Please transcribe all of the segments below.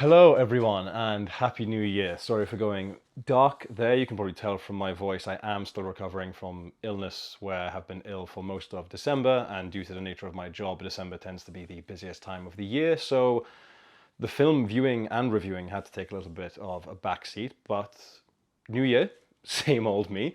Hello everyone and Happy New Year. Sorry for going dark there. You can probably tell from my voice I am still recovering from illness where I have been ill for most of December, and due to the nature of my job, December tends to be the busiest time of the year. So the film viewing and reviewing had to take a little bit of a backseat, but New Year, same old me.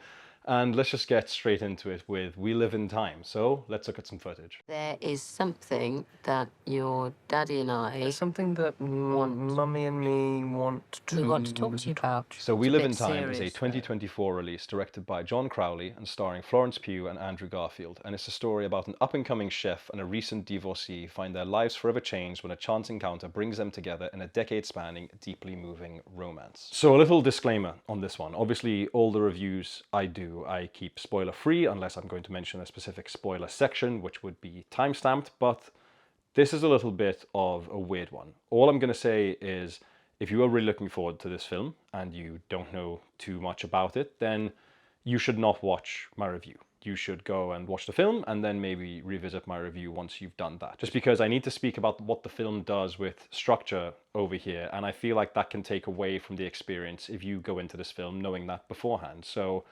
And let's just get straight into it with We Live in Time. So let's look at some footage. There is something that your daddy and I Something that Mummy and me want to... we want to talk to you about. So We It's a Live bit in Time is a serious, though. 2024 release directed by John Crowley and starring Florence Pugh and Andrew Garfield, and it's a story about an up-and-coming chef and a recent divorcee find their lives forever changed when a chance encounter brings them together in a decade-spanning, deeply moving romance. So a little disclaimer on this one. Obviously, all the reviews I keep spoiler-free unless I'm going to mention a specific spoiler section, which would be timestamped, but this is a little bit of a weird one. All I'm going to say is, if you are really looking forward to this film and you don't know too much about it, then you should not watch my review. You should go and watch the film and then maybe revisit my review once you've done that. Just because I need to speak about what the film does with structure over here, and I feel like that can take away from the experience if you go into this film knowing that beforehand. So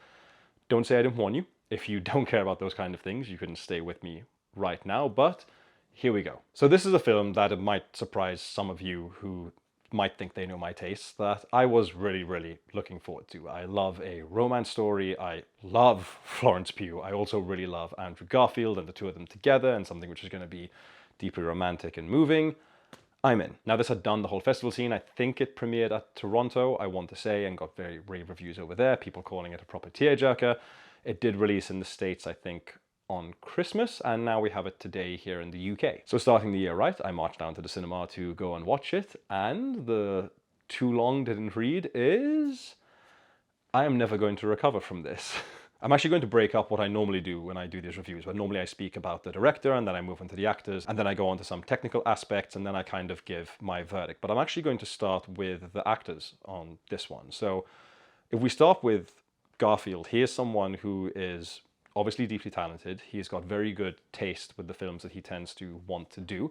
don't say I didn't warn you. If you don't care about those kind of things, you can stay with me right now, but here we go. So this is a film that it might surprise some of you who might think they know my tastes, that I was really looking forward to. I love a romance story. I love Florence Pugh. I also really love Andrew Garfield and the two of them together, and something which is going to be deeply romantic and moving. I'm in. Now, this had done the whole festival scene. I think it premiered at Toronto, I want to say, and got very rave reviews over there, people calling it a proper tearjerker. It did release in the States, I think, on Christmas, and now we have it today here in the UK. So starting the year right, I marched down to the cinema to go and watch it, and the too long didn't read is I am never going to recover from this. I'm actually going to break up what I normally do when I do these reviews, where normally I speak about the director and then I move into the actors and then I go on to some technical aspects and then I kind of give my verdict. But I'm actually going to start with the actors on this one. So if we start with Garfield, he is someone who is obviously deeply talented. He's got very good taste with the films that he tends to want to do.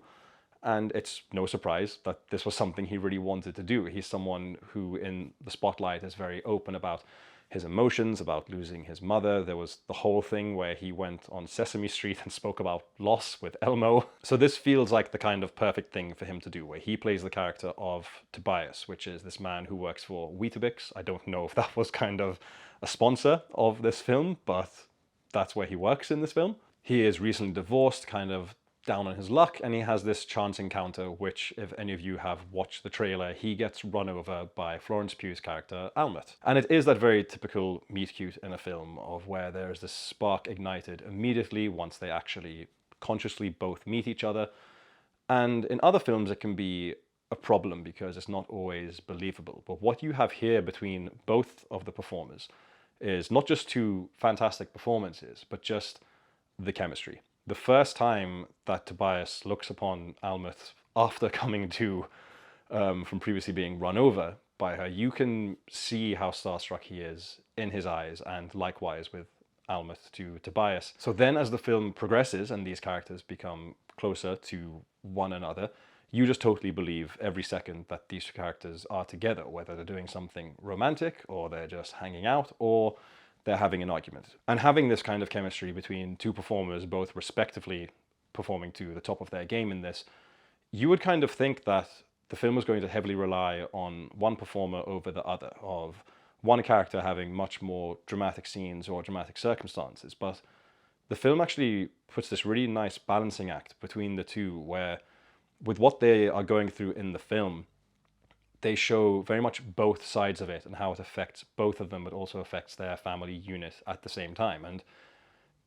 And it's no surprise that this was something he really wanted to do. He's someone who in the spotlight is very open about his emotions, about losing his mother. There was the whole thing where he went on Sesame Street and spoke about loss with Elmo. So this feels like the kind of perfect thing for him to do, where he plays the character of Tobias, which is this man who works for Weetabix. I don't know if that was kind of a sponsor of this film, but that's where he works in this film. He is recently divorced, kind of down on his luck, and he has this chance encounter, which, if any of you have watched the trailer, he gets run over by Florence Pugh's character, Almut. And it is that very typical meet cute in a film, of where there's this spark ignited immediately once they actually consciously both meet each other. And in other films, it can be a problem because it's not always believable. But what you have here between both of the performers is not just two fantastic performances, but just the chemistry. The first time that Tobias looks upon Almut after coming to from previously being run over by her, you can see how starstruck he is in his eyes, and likewise with Almut to Tobias. So then as the film progresses and these characters become closer to one another, you just totally believe every second that these two characters are together, whether they're doing something romantic or they're just hanging out or they're having an argument. And having this kind of chemistry between two performers, both respectively performing to the top of their game in this, you would kind of think that the film was going to heavily rely on one performer over the other, of one character having much more dramatic scenes or dramatic circumstances. But the film actually puts this really nice balancing act between the two, where with what they are going through in the film, they show very much both sides of it and how it affects both of them, but also affects their family unit at the same time. And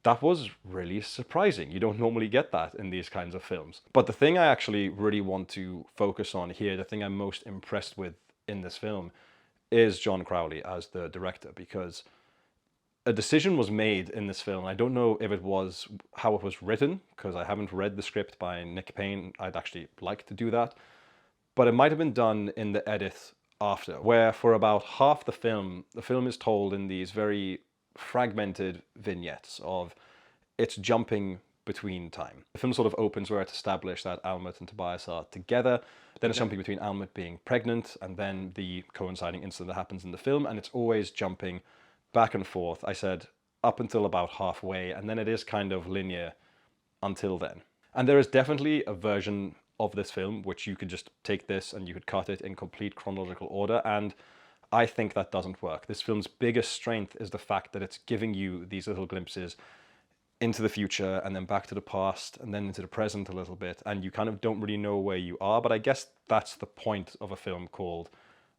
that was really surprising. You don't normally get that in these kinds of films. But the thing I actually really want to focus on here, the thing I'm most impressed with in this film, is John Crowley as the director, because a decision was made in this film. I don't know if it was how it was written, because I haven't read the script by Nick Payne. I'd actually like to do that. But it might have been done in the edit after, where for about half the film is told in these very fragmented vignettes of it's jumping between time. The film sort of opens where it's established that Almut and Tobias are together, Then it's jumping between Alma being pregnant and then the coinciding incident that happens in the film, and it's always jumping back and forth. I said up until about halfway, and then it is kind of linear until then. And there is definitely a version of this film which you could just take this and you could cut it in complete chronological order, and I think that doesn't work. This film's biggest strength is the fact that it's giving you these little glimpses into the future and then back to the past and then into the present a little bit, and you kind of don't really know where you are, but I guess that's the point of a film called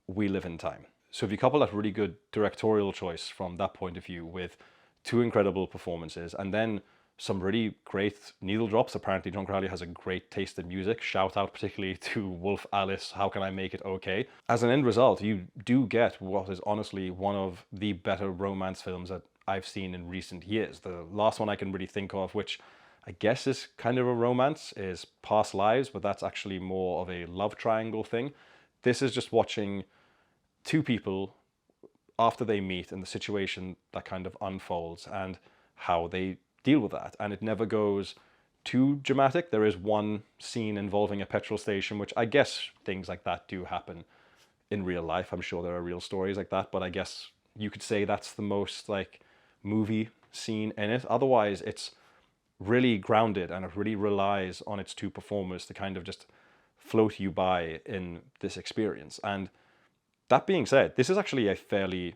We Live in Time. So if you couple that really good directorial choice from that point of view with two incredible performances and then some really great needle drops. Apparently John Crowley has a great taste in music. Shout out particularly to Wolf Alice, How Can I Make It Okay? As an end result, you do get what is honestly one of the better romance films that I've seen in recent years. The last one I can really think of, which I guess is kind of a romance, is Past Lives, but that's actually more of a love triangle thing. This is just watching two people after they meet and the situation that kind of unfolds and how they deal with that. And it never goes too dramatic. There is one scene involving a petrol station, which I guess things like that do happen in real life. I'm sure there are real stories like that, but I guess you could say that's the most like movie scene in it. Otherwise, it's really grounded and it really relies on its two performers to kind of just float you by in this experience. And that being said, this is actually a fairly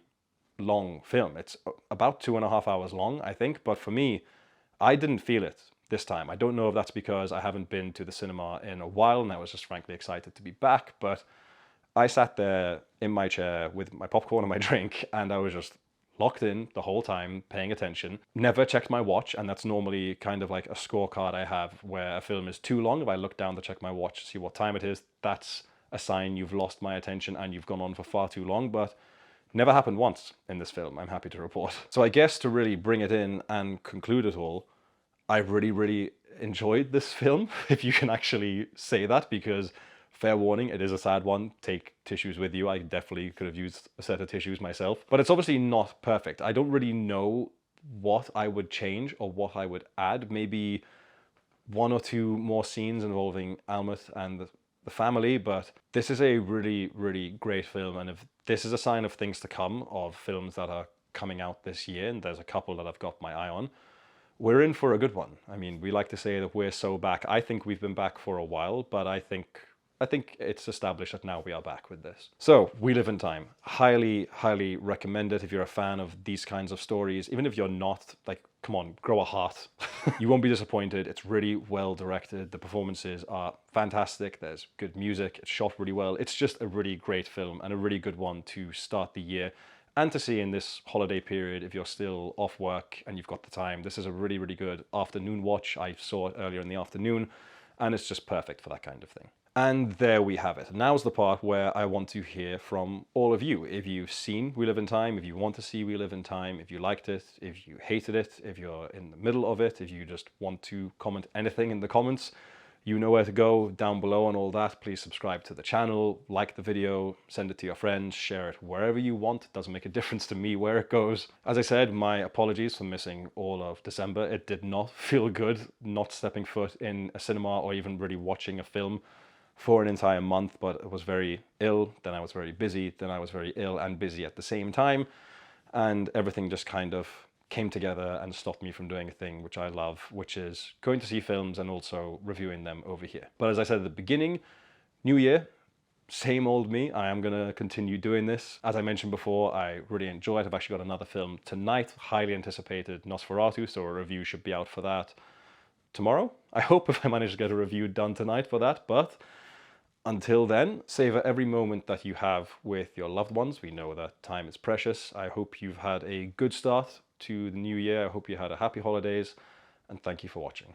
long film. It's about 2.5 hours long, I think, but for me, I didn't feel it this time. I don't know if that's because I haven't been to the cinema in a while and I was just frankly excited to be back, but I sat there in my chair with my popcorn and my drink and I was just locked in the whole time, paying attention. Never checked my watch, and that's normally kind of like a scorecard I have where a film is too long. If I look down to check my watch to see what time it is, that's a sign you've lost my attention and you've gone on for far too long, but never happened once in this film, I'm happy to report. So I guess to really bring it in and conclude it all, I really, really enjoyed this film, if you can actually say that, because fair warning, it is a sad one. Take tissues with you. I definitely could have used a set of tissues myself. But it's obviously not perfect. I don't really know what I would change or what I would add. Maybe one or two more scenes involving Almut and the family, but this is a really, really great film. And if this is a sign of things to come, of films that are coming out this year, and there's a couple that I've got my eye on, we're in for a good one. I mean, we like to say that we're so back. I think we've been back for a while, but I think it's established that now we are back with this. So, We Live in Time. Highly, highly recommend it if you're a fan of these kinds of stories. Even if you're not, like, come on, grow a heart. You won't be disappointed. It's really well directed. The performances are fantastic. There's good music. It's shot really well. It's just a really great film and a really good one to start the year and to see in this holiday period if you're still off work and you've got the time. This is a really, really good afternoon watch. I saw it earlier in the afternoon and it's just perfect for that kind of thing. And there we have it. Now's the part where I want to hear from all of you. If you've seen We Live in Time, if you want to see We Live in Time, if you liked it, if you hated it, if you're in the middle of it, if you just want to comment anything in the comments, you know where to go down below and all that. Please subscribe to the channel, like the video, send it to your friends, share it wherever you want. It doesn't make a difference to me where it goes. As I said, my apologies for missing all of December. It did not feel good not stepping foot in a cinema or even really watching a film for an entire month, but I was very ill, then I was very busy, then I was very ill and busy at the same time, and everything just kind of came together and stopped me from doing a thing which I love, which is going to see films and also reviewing them over here. But as I said at the beginning, new year, same old me. I am going to continue doing this. As I mentioned before, I really enjoy it. I've actually got another film tonight, highly anticipated Nosferatu, so a review should be out for that tomorrow. I hope, if I manage to get a review done tonight for that, but until then, savor every moment that you have with your loved ones. We know that time is precious. I hope you've had a good start to the new year. I hope you had a happy holidays, and thank you for watching.